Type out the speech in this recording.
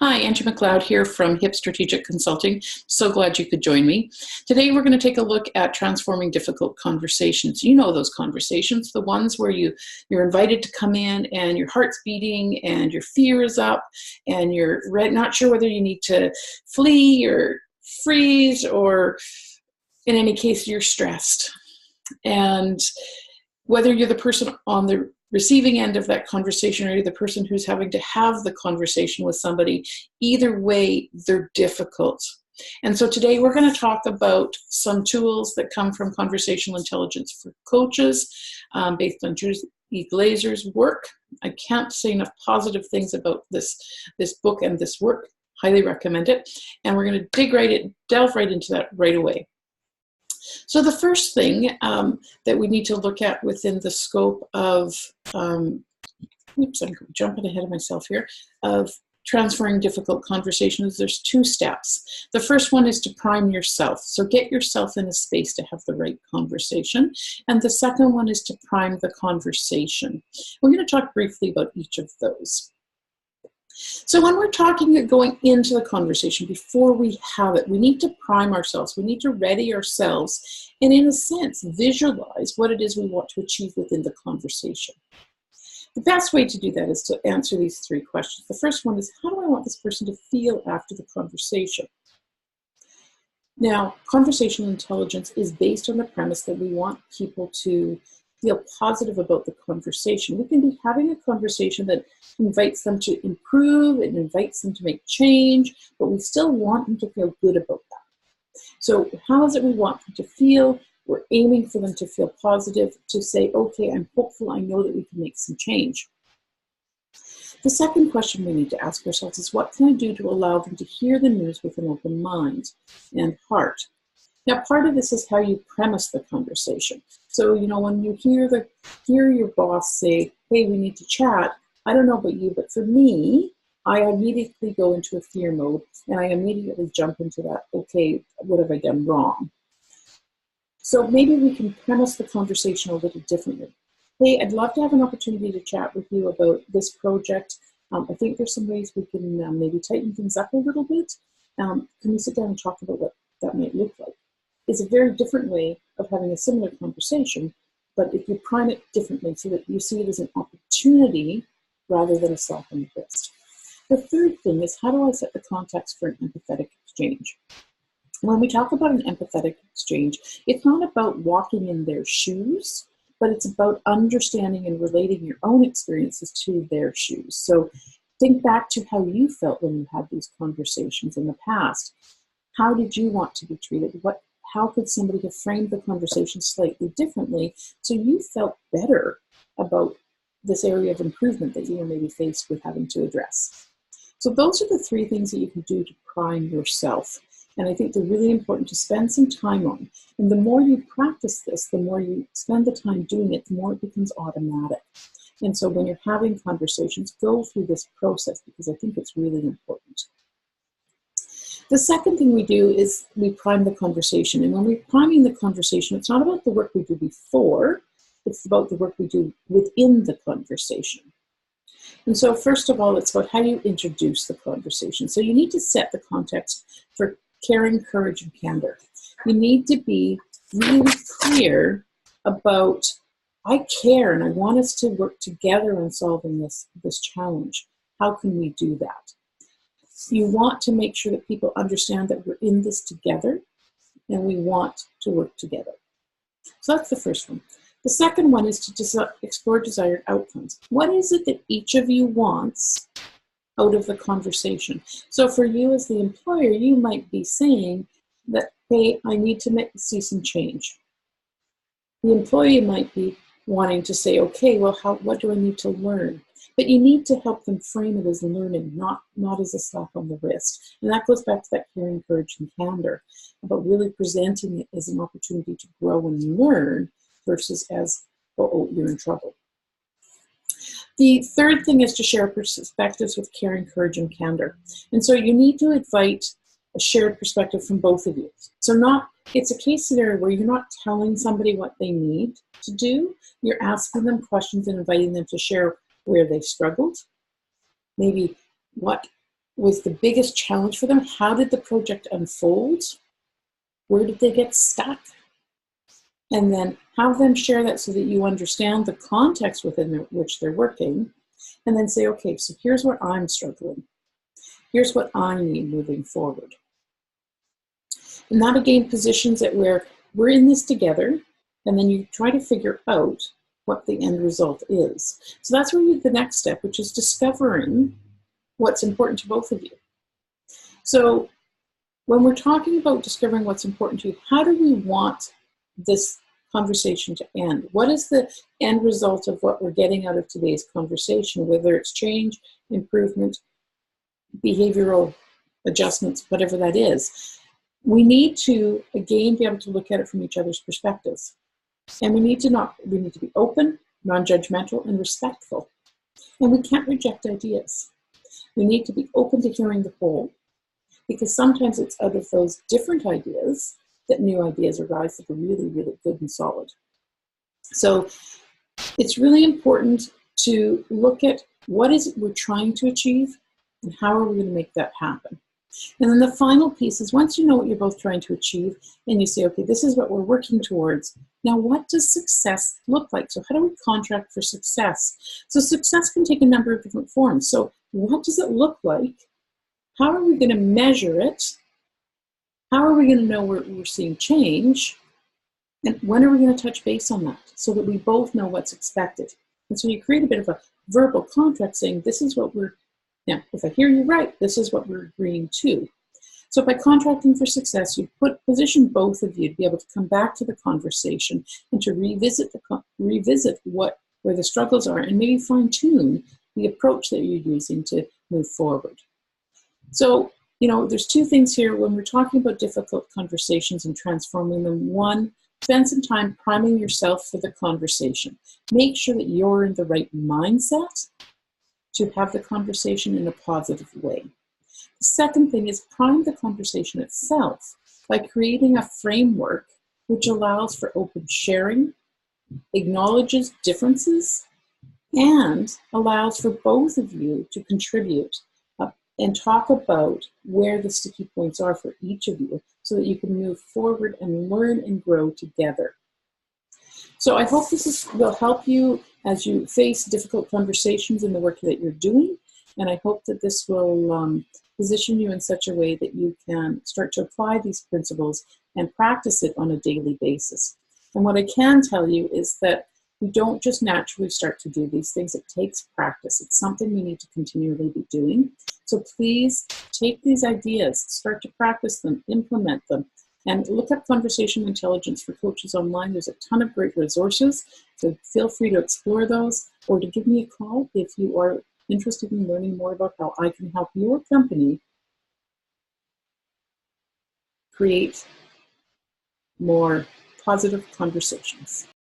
Hi, Angie McLeod here from HIP Strategic Consulting. So glad you could join me. Today we're going to take a look at transforming difficult conversations. You know those conversations, the ones where you're invited to come in and your heart's beating and your fear is up and you're not sure whether you need to flee or freeze, or in any case you're stressed. And whether you're the person on the receiving end of that conversation or you're the person who's having to have the conversation with somebody, either way, they're difficult. And so today we're going to talk about some tools that come from Conversational Intelligence for coaches, based on Judith E. Glaser's work. I can't say enough positive things about this book and this work. Highly recommend it. And we're going to delve right into that right away. So the first thing that we need to look at within the scope of, I'm jumping ahead of myself here, of transferring difficult conversations, there's two steps. The first one is to prime yourself. So get yourself in a space to have the right conversation. And the second one is to prime the conversation. We're going to talk briefly about each of those. So when we're going into the conversation, before we have it, we need to prime ourselves. We need to ready ourselves and, in a sense, visualize what it is we want to achieve within the conversation. The best way to do that is to answer these three questions. The first one is, how do I want this person to feel after the conversation? Now, conversational intelligence is based on the premise that we want people to feel positive about the conversation. We can be having a conversation that invites them to improve and invites them to make change, but we still want them to feel good about that. So how is it we want them to feel? We're aiming for them to feel positive, to say, okay, I'm hopeful, I know that we can make some change. The second question we need to ask ourselves is, what can I do to allow them to hear the news with an open mind and heart? Now, part of this is how you premise the conversation. So, when you hear your boss say, hey, we need to chat, I don't know about you, but for me, I immediately go into a fear mode and I immediately jump into that, okay, what have I done wrong? So maybe we can premise the conversation a little differently. Hey, I'd love to have an opportunity to chat with you about this project. I think there's some ways we can maybe tighten things up a little bit. Can we sit down and talk about what that might look like? It's a very different way of having a similar conversation, but if you prime it differently so that you see it as an opportunity rather than a slap on the wrist. The third thing is, how do I set the context for an empathetic exchange? When we talk about an empathetic exchange, it's not about walking in their shoes, but it's about understanding and relating your own experiences to their shoes. So think back to how you felt when you had these conversations in the past. How did you want to be treated? How could somebody have framed the conversation slightly differently so you felt better about this area of improvement that you were maybe faced with having to address? So those are the three things that you can do to prime yourself. And I think they're really important to spend some time on. And the more you practice this, the more you spend the time doing it, the more it becomes automatic. And so when you're having conversations, go through this process because I think it's really important. The second thing we do is we prime the conversation. And when we're priming the conversation, it's not about the work we do before, it's about the work we do within the conversation. And so first of all, it's about how you introduce the conversation. So you need to set the context for caring, courage, and candor. You need to be really clear about, I care and I want us to work together on solving this challenge. How can we do that? You want to make sure that people understand that we're in this together and we want to work together. So that's the first one. The second one is to explore desired outcomes. What is it that each of you wants out of the conversation? So for you as the employer, you might be saying that, hey, I need to see some change. The employee might be wanting to say, okay, well, what do I need to learn? But you need to help them frame it as learning, not as a slap on the wrist. And that goes back to that caring, courage, and candor, about really presenting it as an opportunity to grow and learn versus as, oh, you're in trouble. The third thing is to share perspectives with caring, courage, and candor. And so you need to invite a shared perspective from both of you. So it's a case scenario where you're not telling somebody what they need to do. You're asking them questions and inviting them to share where they struggled, maybe what was the biggest challenge for them? How did the project unfold? Where did they get stuck? And then have them share that so that you understand the context within which they're working. And then say, okay, so here's where I'm struggling. Here's what I need moving forward. And that again positions it where we're in this together, and then you try to figure out what the end result is. So that's really the next step, which is discovering what's important to both of you. So when we're talking about discovering what's important to you, how do we want this conversation to end? What is the end result of what we're getting out of today's conversation, whether it's change, improvement, behavioral adjustments, whatever that is? We need to, again, be able to look at it from each other's perspectives. And we need to be open, non-judgmental, and respectful. And we can't reject ideas. We need to be open to hearing the whole, because sometimes it's out of those different ideas that new ideas arise that are really, really good and solid. So it's really important to look at what is it we're trying to achieve and how are we going to make that happen. And then the final piece is, once you know what you're both trying to achieve and you say, okay, this is what we're working towards, now what does success look like? So how do we contract for success? So success can take a number of different forms. So what does it look like? How are we going to measure it? How are we going to know we're seeing change? And when are we going to touch base on that so that we both know what's expected? And so you create a bit of a verbal contract saying, this is what we're, now, if I hear you right, this is what we're agreeing to. So by contracting for success, you position both of you to be able to come back to the conversation and to revisit where the struggles are, and maybe fine-tune the approach that you're using to move forward. So, there's two things here when we're talking about difficult conversations and transforming them. One, spend some time priming yourself for the conversation. Make sure that you're in the right mindset to have the conversation in a positive way. The second thing is prime the conversation itself by creating a framework which allows for open sharing, acknowledges differences, and allows for both of you to contribute and talk about where the sticky points are for each of you so that you can move forward and learn and grow together. So I hope this will help you as you face difficult conversations in the work that you're doing, and I hope that this will position you in such a way that you can start to apply these principles and practice it on a daily basis. And what I can tell you is that we don't just naturally start to do these things. It takes practice. It's something we need to continually be doing. So please take these ideas, start to practice them, implement them, and look up Conversational Intelligence for Coaches online. There's a ton of great resources, so feel free to explore those or to give me a call if you are interested in learning more about how I can help your company create more positive conversations.